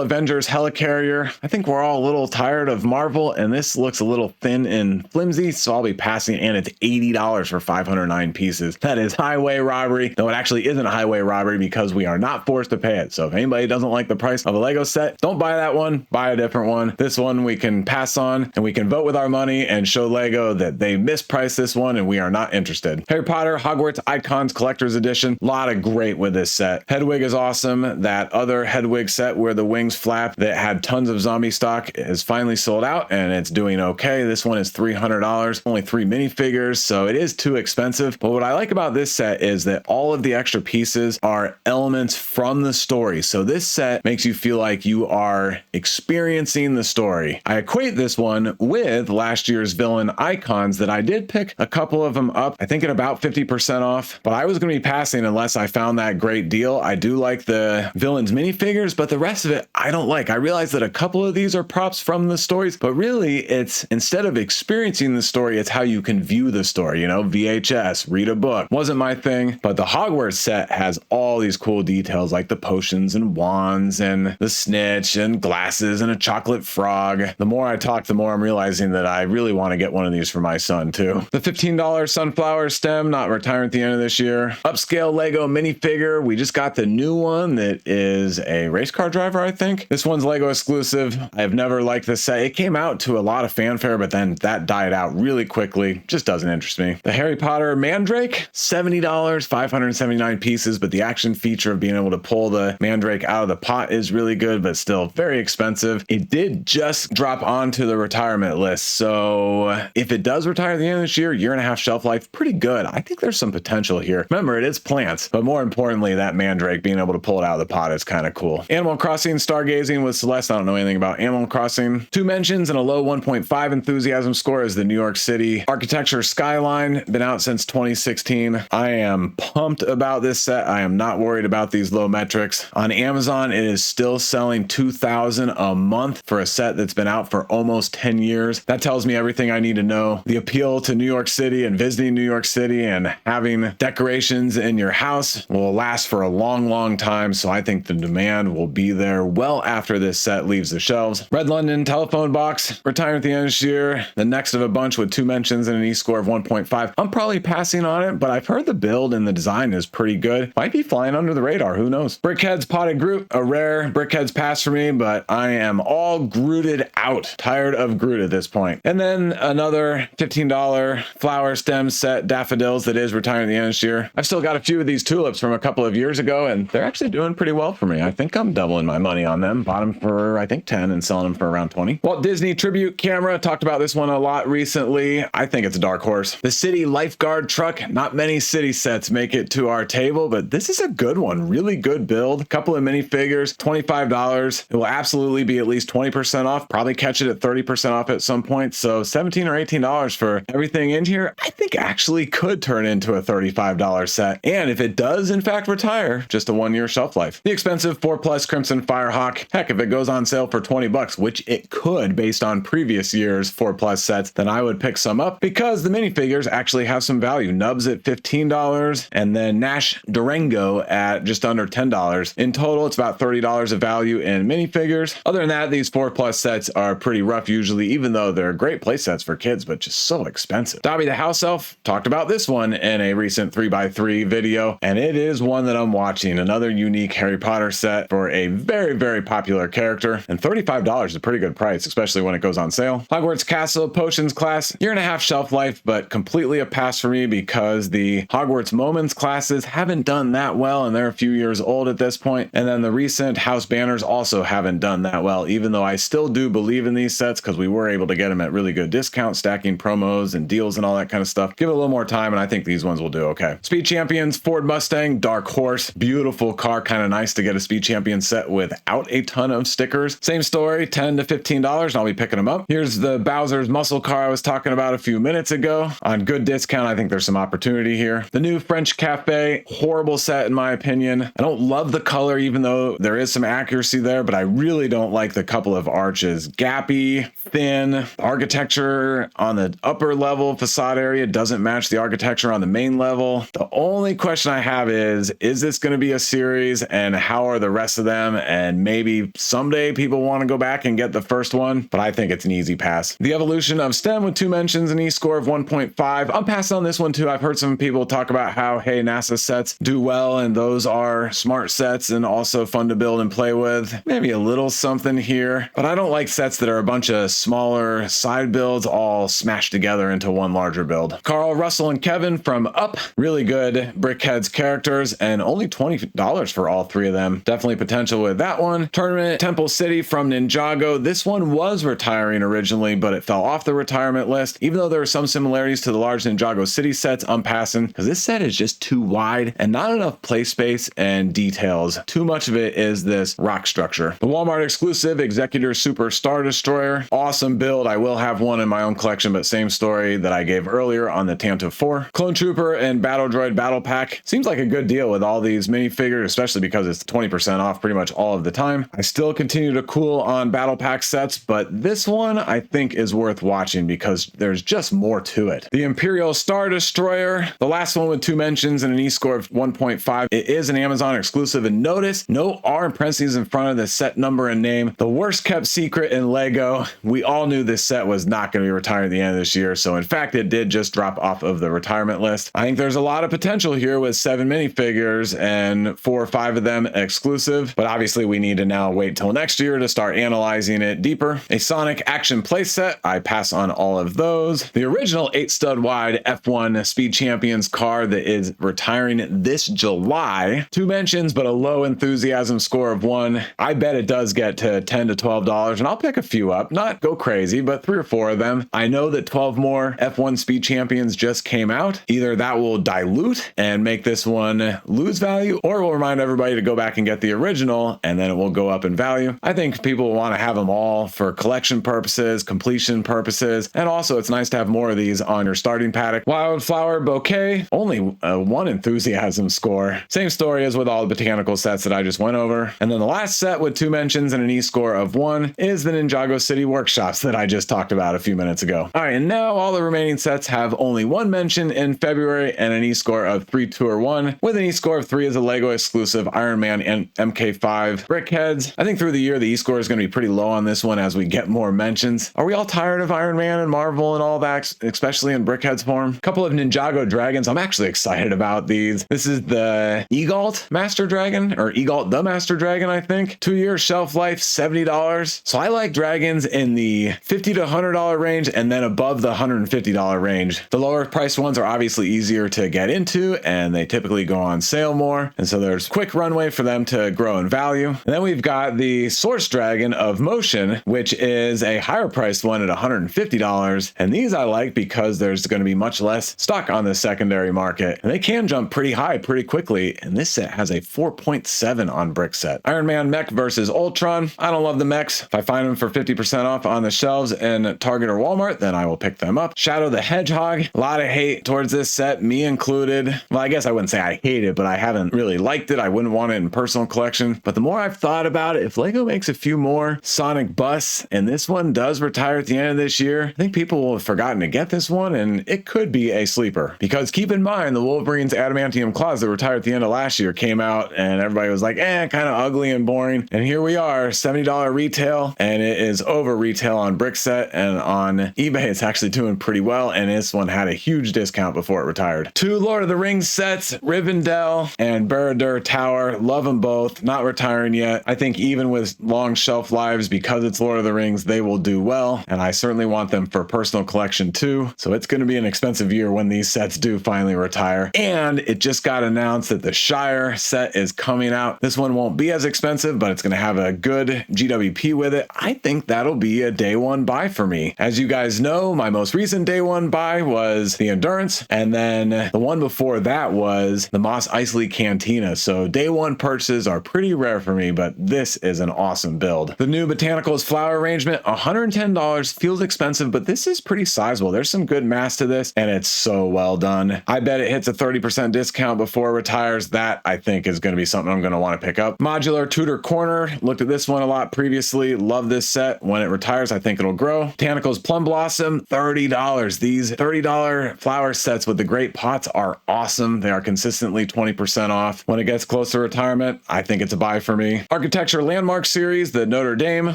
Avengers Helicarrier, I think we're all a little tired of Marvel, and this looks a little thin and flimsy, so I'll be passing, and it's $80 for 509 pieces. That is highway robbery. No, it actually isn't a highway robbery because we are not forced to pay it. So if anybody doesn't like the price of a Lego set, don't buy that one, buy a different one. This one we can pass on, and we can vote with our money and show Lego that they mispriced this one and we are not interested. Harry Potter Hogwarts Icons Collector's Edition, a lot of great with this set. Hedwig is awesome. That other Hedwig set where the wings flap that had tons of zombie stock is finally sold out and it's doing okay. This one is $300, only 3 minifigures, so it is too expensive. But what I like about this set is that all of the extra pieces are elements from the story. So this set makes you feel like you are experiencing the story. I equate this one with last year's villain icons that I did pick a couple of them up, I think at about 50% off, but I was going to be passing unless I found that great deal. I do like the villains minifigures, but the rest of it I don't like. I realize that a couple of these are props from the stories, but really it's instead of experiencing the story, it's how you can view the story, you know, VHS, read a book. Wasn't my thing, but the Hogwarts set has all these cool details like the potions and wands and the snitch and glasses and a chocolate frog. The more I talk, the more I'm realizing that I really want to get one of these for my son too. The $15 sunflower stem, not retiring at the end of this year. Upscale Lego minifigure. We just got the new one that is a race car driver, I think. This one's Lego exclusive. I have never liked this set. It came out to a lot of fanfare, but then that died out really quickly. Just doesn't interest me. The Harry Potter Mandrake, $70, 579 pieces, but the action feature of being able to pull the Mandrake out of the pot is really good, but still very expensive. It did just drop onto the retirement list, so if it does retire at the end of this year and a half shelf life, pretty good. I think there's some potential here. Remember, it is plants, but more importantly, that Mandrake, being able to pull it out of the pot is kind of cool. Animal Crossing Stargazing with Celeste. I don't know anything about Animal Crossing. 2 mentions and a low 1.5 enthusiasm score is the New York City Architecture Skyline. Been out since 2016. I am pumped about this set. I am not worried about these low metrics. On Amazon, it is still selling $2,000 a month for a set that's been out for almost 10 years. That tells me everything I need to know. The appeal to New York City and visiting New York City and having decorations in your house will last for a long, long time. So I think the demand will be there well after this set leaves the shelves. Red London telephone box, retiring at the end of this year. The next of a bunch with 2 mentions and an E-score of 1.5. I'm probably passing on it, but I've heard the build and the design is pretty good. Might be flying under the radar, who knows? Brickhead's Potted Groot, a rare. Brickhead's pass for me, but I am all Grooted out. Tired of Groot at this point. And then another $15 flower stem set, daffodils, that is retiring at the end of this year. I've still got a few of these tulips from a couple of years ago, and they're actually doing pretty well for me. I think I'm doubling my money on them. Bought them for, I think, 10 and selling them for around 20. Walt Disney Tribute Camera, talked about this one a lot recently. I think it's a dark horse. The City Lifeguard Truck, not many City sets make it to our table, but this is a good one. Really good build. Couple of minifigures, $25. It will absolutely be at least 20% off. Probably catch it at 30% off at some point. So $17 or $18 for everything in here, I think actually could turn into a $35 set. And if it does in fact retire, just a 1-year shelf life. The expensive 4+ Crimson Firehawk, heck, if it goes on sale for 20 bucks, which it could based on previous year's 4+ sets, then I would pick some up because the minifigures actually have some value. Nubs at $15 and then Nash Durango at just under $10. In total, it's about $30 of value in minifigures. Other than that, these 4+ sets are pretty rough usually, even though they're great play sets for kids, but just so expensive. Dobby the House Elf, talked about this one in a recent 3x3 video, and it is one that I'm watching. Another unique Harry Potter set for a very, very popular character, and $35 is a pretty good price, especially when it goes on sale. Hogwarts Castle Potions class, 1.5-year shelf life, but completely a pass for me because the Hogwarts Moments classes haven't done that well, and they're a few years old at this point. And then the recent House Banners also haven't done that well, even though I still do believe in these sets because we were able to get them at really good discounts, stacking promos and deals and all that kind of stuff. Give it a little more time, and I think these ones will do okay. Speed Champions Ford Mustang Dark Horse, beautiful car, kind of nice to get a Speed Champion set without a ton of stickers. Same story, $10 to $15, and I'll be picking them up. Here's the Bowser's muscle car I was talking about a few minutes ago. On good discount, I think there's some opportunity here. The new French Cafe, horrible set in my opinion. I don't love the color, even though there is some accuracy there, but I really don't like the couple of arches. Gappy, thin, architecture on the upper level facade area doesn't match the architecture on the main level. The only question I have is this going to be a series, and how are the rest of them? And maybe someday people want to go back and get the first one, but I think it's an easy pass. The Evolution of STEM with 2 mentions, an E-score of 1.5. I'm passing on this one too. I've heard some people talk about how, hey, NASA sets do well, and those are smart sets and also fun to build and play with. Maybe a little something here, but I don't like sets that are a bunch of smaller side builds all smashed together into one larger build. Carl, Russell, and Kevin from Up, really good Brickheads characters, and only $20 for all 3 of them. Definitely potential with that one. Tournament Temple City from Ninjago. This one was retiring originally, but it fell off the retirement list. Even though there are some similarities to the large Ninjago City sets, I'm passing because this set is just too wide and not enough play space and details. Too much of it is this rock structure. The Walmart exclusive Executor Super Star Destroyer, awesome build. I will have one in my own collection, but same story that I gave earlier on the Tantive 4. Clone Trooper and Battle Droid Battle Pack seems like a good deal with all these minifigures, especially because it's 20% off pretty much all of the time. I still continue to cool on Battle Pack sets, but this one I think is worth watching because there's just more to it. The Imperial Star Destroyer, the last one with 2 mentions and an E-score of 1.5. It is an Amazon exclusive, and notice no R in parentheses in front of the set number and name. The worst kept secret in Lego. We all knew this set was not going to be retired at the end of this year, so in fact it did just drop off of the retirement list. I think there's a lot of potential here with 7 minifigures and 4 or 5 of them exclusive, but obviously we need to now wait till next year to start analyzing it deeper. A Sonic action playset, I pass on all of those. The original 8 stud wide F1 Speed Champions car that is retiring this July. 2 mentions, but a low enthusiasm score of 1. I bet it does get to $10 to $12, and I'll pick a few up. Not go crazy, but 3 or 4 of them. I know that 12 more F1 Speed Champions just came out. Either that will dilute and make this one lose value, or it will remind everybody to go back and get the original, and then it will go up in value. I think people want to have them all for collection purposes, completion purposes, and also it's nice to have more of these on your starting paddock. Wildflower Bouquet, only a 1 enthusiasm score. Same story as with all the botanical sets that I just went over. And then the last set with 2 mentions and an E-score of 1 is the Ninjago City Workshops that I just talked about a few minutes ago. All right, and now all the remaining sets have only 1 mention in February and an E-score of 3, 2, or 1, with an E-score of 3 as a Lego exclusive Iron Man and MK5 5 brickheads. I think through the year, the E-score is going to be pretty low on this one as we get more mentions. Are we all tired of Iron Man and Marvel and all that, especially in brickheads form? A couple of Ninjago dragons. I'm actually excited about these. This is the Egalt Master Dragon, or Egalt the Master Dragon, I think. 2 year shelf life, $70. So I like dragons in the $50 to $100 range and then above the $150 range. The lower priced ones are obviously easier to get into and they typically go on sale more. And so there's quick runway for them to grow in value. And then we've got the Source Dragon of Motion, which is a higher priced one at $150. And these I like because there's going to be much less stock on the secondary market. And they can jump pretty high pretty quickly. And this set has a 4.7 on brick set. Iron Man mech versus Ultron. I don't love the mechs. If I find them for 50% off on the shelves in Target or Walmart, then I will pick them up. Shadow the Hedgehog. A lot of hate towards this set, me included. Well, I guess I wouldn't say I hate it, but I haven't really liked it. I wouldn't want it in personal collection. But the more I've thought about it, if Lego makes a few more Sonic busts and this one does retire at the end of this year, I think people will have forgotten to get this one and it could be a sleeper. Because keep in mind, the Wolverine's adamantium claws that retired at the end of last year came out and everybody was like, kind of ugly and boring. And here we are, $70 retail, and it is over retail on Brickset, and on eBay it's actually doing pretty well, and this one had a huge discount before it retired. 2 Lord of the Rings sets, Rivendell and Barad-dûr Tower. Love them both, not retiring yet. I think even with long shelf lives, because it's Lord of the Rings, they will do well, and I certainly want them for personal collection too. So it's going to be an expensive year when these sets do finally retire. And it just got announced that the Shire set is coming out. This one won't be as expensive, but it's going to have a good GWP with it. I think that'll be a day one buy for me. As you guys know, my most recent day one buy was the Endurance, and then the one before that was the Mos Eisley Cantina. So day one purchases are pretty rare for me, but this is an awesome build. The new Botanicals flower arrangement, $110, feels expensive, but this is pretty sizable. There's some good mass to this, and it's so well done. I bet it hits a 30% discount before it retires. That I think is going to be something I'm going to want to pick up. Modular Tudor Corner, looked at this one a lot previously. Love this set. When it retires, I think it'll grow. Botanicals Plum Blossom, $30. These $30 flower sets with the great pots are awesome. They are consistently 20% off. When it gets close to retirement, I think it's a buy for me. Architecture Landmark Series, the Notre Dame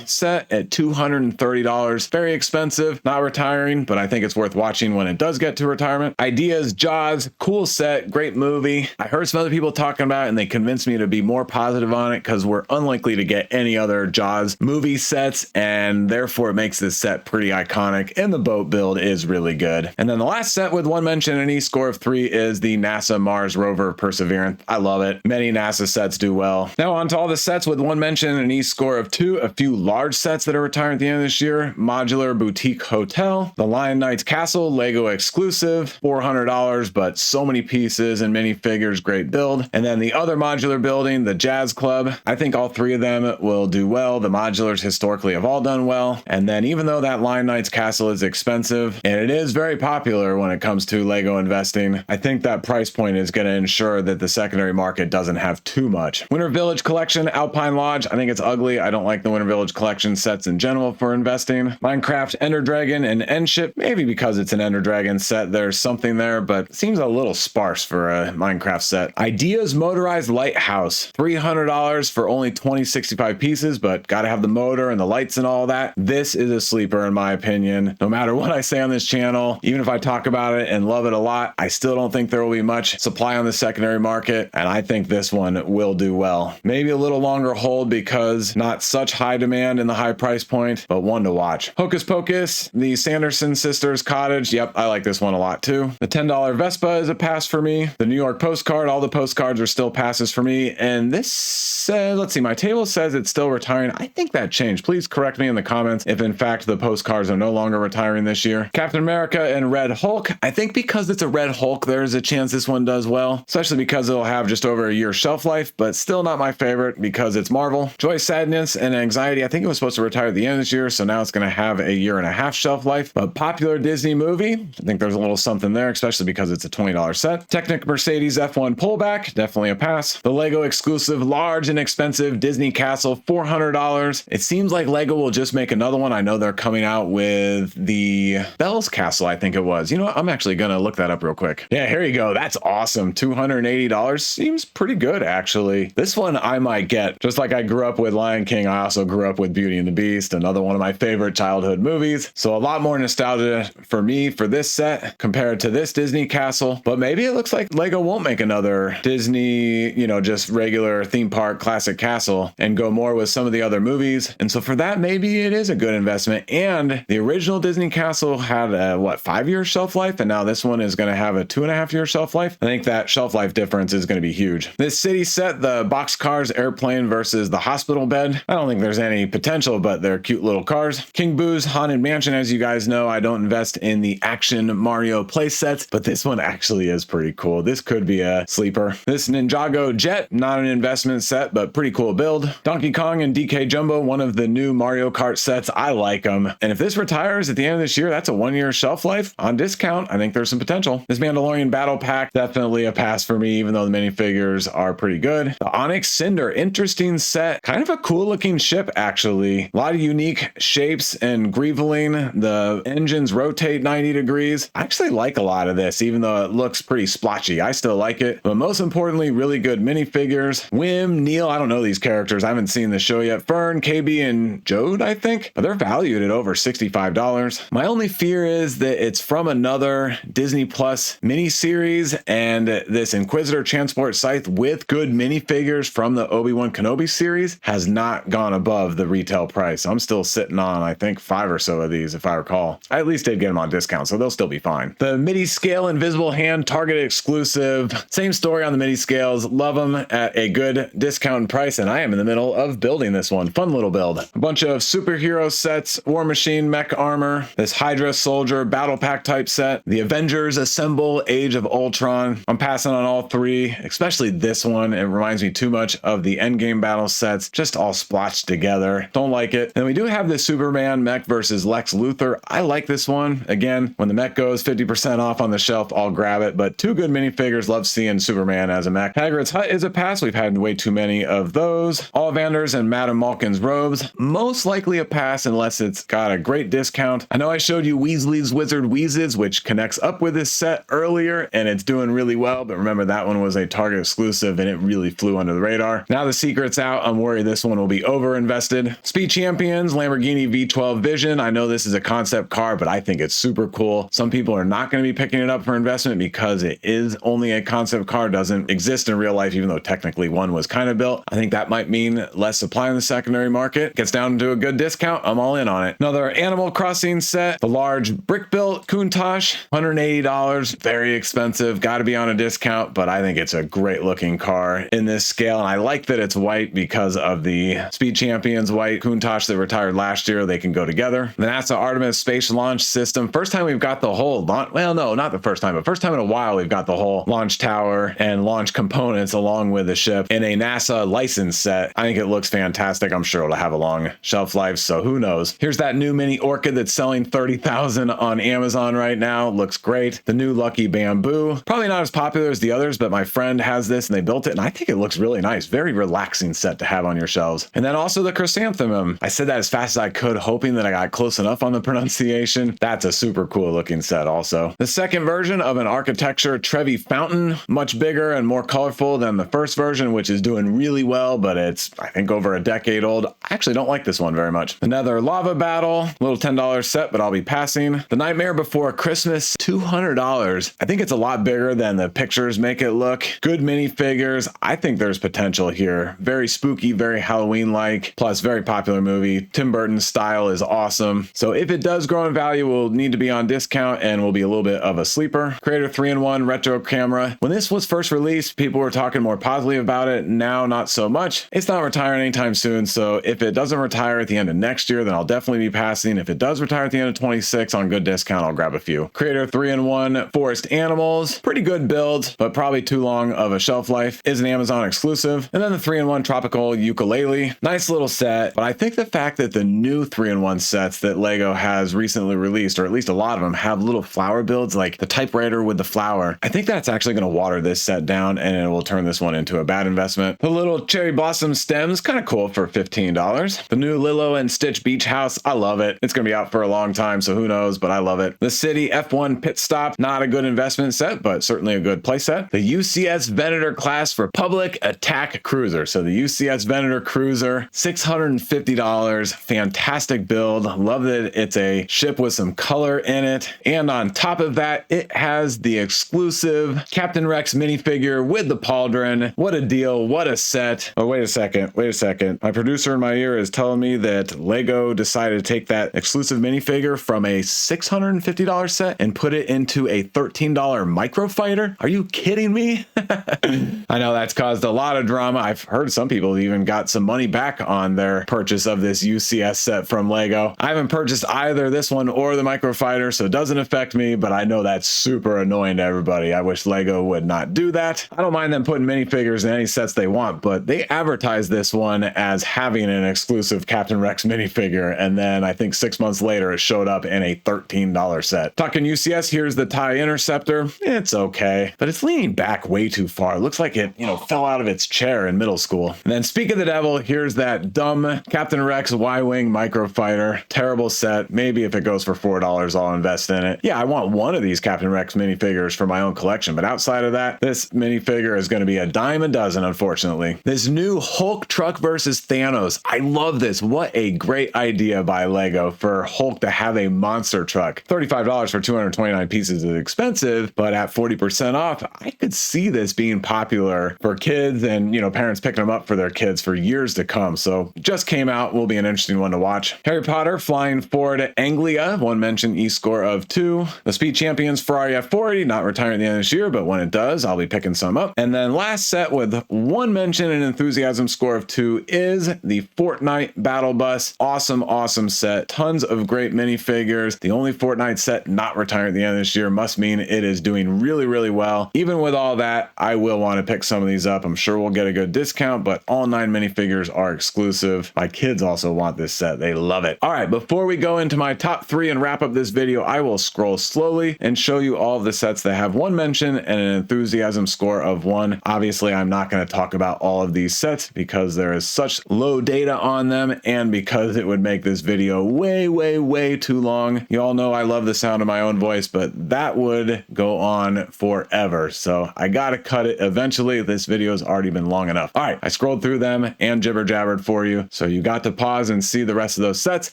set at $230. Very expensive, not retiring, but I think it's worth watching when it does get to retirement. Ideas Jaws, cool set, great movie. I heard some other people talking about it and they convinced me to be more positive on it because we're unlikely to get any other Jaws movie sets, and therefore it makes this set pretty iconic, and the boat build is really good. And then the last set with one mention and an E-score of 3 is the NASA Mars Rover Perseverance. I love it. Many NASA sets do well. Now on to all the sets with one mention and an E-score of 2. A few large sets that are retiring at the end of this year. Modular Boutique Hotel, the Lion Knights Castle, Lego exclusive, $400, but so many pieces and minifigures, great build. And then the other modular building, the Jazz Club. I think all 3 of them will do well. The modulars historically have all done well. And then even though that Lion Knights Castle is expensive, and it is very popular when it comes to Lego investing, I think that price point is going to ensure that the secondary market doesn't have too much. Winter Village Collection, Alpine Lodge. I think it's ugly. I don't like the Winter Village Collection sets in general for investing. Minecraft Ender Dragon and Endship, maybe because it's an Ender Dragon set, there's something there, but it seems a little sparse for a Minecraft set. Ideas Motorized Lighthouse, $300 for only 2065 pieces, but gotta have the motor and the lights and all that. This is a sleeper in my opinion. No matter what I say on this channel, even if I talk about it and love it a lot, I still don't think there will be much supply on the secondary market, and I think this one will do well. Maybe a little longer hold because not such high demand in the high price point, but one to watch. Hocus Pocus, the Sanderson Sisters Cottage. Yep, I like this one a lot too. The $10 Vespa is a pass for me. The New York postcard, all the postcards are still passes for me. And this says, let's see, my table says it's still retiring. I think that changed. Please correct me in the comments if in fact the postcards are no longer retiring this year. Captain America and Red Hulk. I think because it's a Red Hulk, there's a chance this one does well, especially because it'll have just over a year shelf life, but still not my favorite because it's Marvel. Joy, Sadness, and Anxiety. I think it was supposed to retire at the end of this year, so now it's going to have a 1.5-year shelf life. But popular Disney movie, I think there's a little something there, especially because it's a $20 set. Technic Mercedes F1 pullback, definitely a pass. The Lego exclusive large and expensive Disney Castle, $400. It seems like Lego will just make another one. I know they're coming out with the Belle's Castle, I think it was. You know what? I'm actually going to look that up real quick. Yeah, here you go. That's awesome. $280 seems pretty good, actually. This one I might get. Just like I grew up with Lion King, I also grew up with Beauty and the Beast, another one of my favorite childhood movies. So a lot more nostalgia for me for this set compared to this Disney castle. But maybe it looks like Lego won't make another Disney, just regular theme park classic castle and go more with some of the other movies. And so for that, maybe it is a good investment. And the original Disney castle had a 5-year shelf life, and now this one is going to have a 2.5-year shelf life. I think that shelf life difference is going to be huge. This city set, the boxcars airplane versus the hospital bed, I don't think there's any potential, but they're cute little cars. King Boo's Haunted Mansion, as you guys know, I don't invest in the action Mario play sets, but this one actually is pretty cool. This could be a sleeper. This Ninjago Jet, not an investment set, but pretty cool build. Donkey Kong and DK Jumbo, one of the new Mario Kart sets. I like them. And if this retires at the end of this year, that's a 1-year shelf life on discount. I think there's some potential. This Mandalorian Battle Pack, definitely a pass for me, even though the minifigures are pretty good. The Onyx Cinder, interesting set. Kind of a cool looking ship, actually. A lot of unique shapes and greeveling. The engines rotate 90 degrees. I actually like a lot of this, even though it looks pretty splotchy. I still like it. But most importantly, really good minifigures. Wim, Neil, I don't know these characters. I haven't seen the show yet. Fern, KB, and Jode, I think. But they're valued at over $65. My only fear is that it's from another Disney Plus miniseries, and this Inquisitor Transport Scythe with good minifigures from the Obi-Wan Kenobi series has not gone above the retail price. I'm still sitting on, I think, 5 or so of these, if I recall. I at least did get them on discount, so they'll still be fine. The MIDI scale Invisible Hand Target exclusive. Same story on the MIDI scales. Love them at a good discount price, and I am in the middle of building this one. Fun little build. A bunch of superhero sets, War Machine mech armor, this Hydra Soldier battle pack type set, the Avengers Assemble Age of Ultron. I'm passing on all 3, especially this one. It reminds me too much of the Endgame battle sets, just all splotched together. Don't like it. And we do have this Superman mech versus Lex Luthor. I like this one. Again, when the mech goes 50% off on the shelf, I'll grab it, but 2 good minifigures. Love seeing Superman as a mech. Hagrid's Hut is a pass. We've had way too many of those. Ollivanders and Madame Malkin's robes, most likely a pass unless it's got a great discount. I know I showed you Weasley's Wizard Wheezes, which connects up with this set earlier, and it's doing really well, but remember that one was a Target exclusive and it really flew under the radar. Now the secret's out. I'm worried this one will be over invested. Speed Champions, Lamborghini V12 Vision. I know this is a concept car, but I think it's super cool. Some people are not going to be picking it up for investment because it is only a concept car, doesn't exist in real life, even though technically one was kind of built. I think that might mean less supply in the secondary market. Gets down to a good discount, I'm all in on it. Another Animal Crossing set, the large brick built Countach, $180, very expensive, got to be on a discount, but I think it's a great looking car in this scale, and I like that it's white because of the Speed Champions white Countach that retired last year. They can go together. The NASA Artemis Space Launch System, first time we've got the whole launch, well, no, not the first time, but first time in a while we've got the whole launch tower and launch components along with the ship in a NASA license set. I think it looks fantastic. I'm sure it'll have a long shelf life, so who knows. Here's that new mini orchid that's selling $30,000 on Amazon right now. Looks great. The new Lucky Bamboo, probably not as popular as the others, but my friend has this and they built it, and I think it looks really nice. Very relaxing set to have on your shelves. And then also the Chrysanthemum. I said that as fast as I could, hoping that I got close enough on the pronunciation. That's a super cool looking set also. The second version of an architecture Trevi fountain, much bigger and more colorful than the first version, which is doing really well, but it's, I think, over a decade old. I actually don't like this one very much. Another Lava Battle, little $10 set, but I'll be passing. The Nightmare Before Christmas, $200. I think it's a lot bigger than the pictures make it look. Good minifigures. I think there's potential here. Very spooky, very Halloween-like, plus very popular movie. Tim Burton's style is awesome. So if it does grow in value, we'll need to be on discount and will be a little bit of a sleeper. Creator 3-in-1 retro camera. When this was first released, people were talking more positively about it. Now, not so much. It's not retiring anytime soon, so if it doesn't retire at the end of next year, then I'll definitely be passing. If it does retire at the end of 26 on good discount, I'll grab a few. Creator 3-in-1 Forest Animals. Pretty good build, but probably too long of a shelf life. Is an Amazon exclusive. And then the 3-in-1 Tropical Ukulele. Nice little set, but I think the fact that the new 3-in-1 sets that Lego has recently released, or at least a lot of them, have little flower builds, like the typewriter with the flower, I think that's actually going to water this set down and it will turn this one into a bad investment. The little cherry blossom stems, kind of cool for $15. The new Lilo and Stitch Beach House, I love it. It's going to be out for a long time, so who knows, but I love it. The City F1 Pit Stop, not a good investment set, but certainly a good play set. The UCS Venator Class Republic Attack Cruiser. So the UCS Venator Cruiser, $650, fantastic build. Love that it's a ship with some color in it. And on top of that, it has the exclusive Captain Rex minifigure with the pauldron. What a deal, what a set. Oh, wait a second. My producer in my ear is telling me that Lego decided to take that exclusive minifigure from a $650 set and put it into a $13 microfighter. Are you kidding me? I know that's caused a lot of drama. I've heard some people even got some money back on their purchase of this UCS set from Lego. I haven't purchased either this one or the microfighter, so it doesn't affect me, but I know that's super annoying to everybody. I wish Lego would not do that. I don't mind them putting minifigures in any sets they want, but they advertised this one as having an exclusive Captain Rex minifigure, and then I think 6 months later it showed up in a $13 set. Talking UCS, here's the TIE Interceptor. It's okay, but it's leaning back way too far. It looks like it, fell out of its chair in middle school. And then speak of the devil, here's that dumb Captain Rex Y-Wing microfighter. Terrible set. Maybe if it goes for $4, I'll invest in it. Yeah, I want one of these Captain Rex minifigures for my own collection, but outside of that, this minifigure is going to be a dime a dozen, unfortunately. This new Hulk truck versus Thanos. I love this. What a great idea by Lego for Hulk to have a monster truck. $35 for 229 pieces is expensive, but at 40% off, I could see this being popular for kids and, parents picking them up for their kids for years to come. So just came out, will be an interesting one to watch. Harry Potter Flying Ford Anglia, one mention E-score of 2. The Speed Champions Ferrari F40, not retiring at the end of this year, but when it does, I'll be picking some up. And then last set with one mention and enthusiasm score of 2 is the Fortnite Battle Bus. Awesome set. Tons of great minifigures. The only Fortnite set not retiring at the end of this year must mean it is doing really well. Even with all that, I will want to pick some of these up. I'm sure we'll get a good discount, but all 9 minifigures are exclusive. My kids also want this set. They love it. All right, before we go into my top 3 and wrap up this video, I will scroll slowly and show you all of the sets that have one mention and an enthusiasm score of 1. Obviously, I'm not going to talk about all of these sets because there is such low data on them and because it would make this video way too long. You all know I love the sound of my own voice, but that would go on forever. So I gotta cut it eventually. This video has already been long enough. All right, I scrolled through them and jibber jabbered for you. So you got to pause and see the rest of those sets.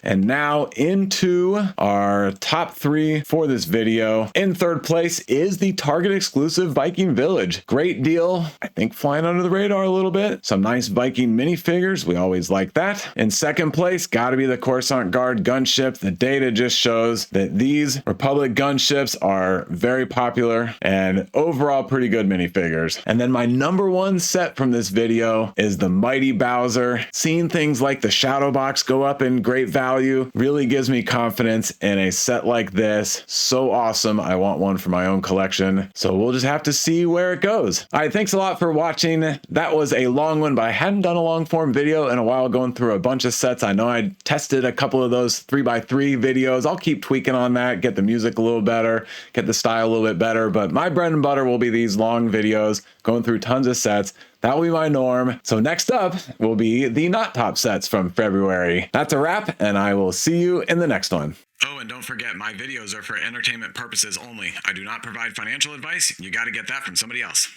And now into our top 3 for this video. In third place is the Target exclusive Viking Village. Great deal. I think flying under the radar a little bit. Some nice Viking minifigures. We always like that. In second place, gotta be the Coruscant Guard gunship. The data just shows that these Republic gunships are very popular and overall pretty good minifigures. And then my number 1 set from this video is the Mighty Bowser. Seeing things like the Shadow Box go up in great value really gives me confidence in a set like this. So awesome. I want one for my own collection. So we'll just have to see where it goes. All right, thanks a lot for watching. That was a long one, but I hadn't done a long form video in a while going through a bunch of sets. I know I tested a couple of those 3x3 videos. I'll keep tweaking on that, get the music a little better, get the style a little bit better, but my bread and butter will be these long videos going through tons of sets. That will be my norm. So next up will be the not top sets from February. That's a wrap, and I will see you in the next one. Oh, and don't forget, my videos are for entertainment purposes only. I do not provide financial advice. You got to get that from somebody else.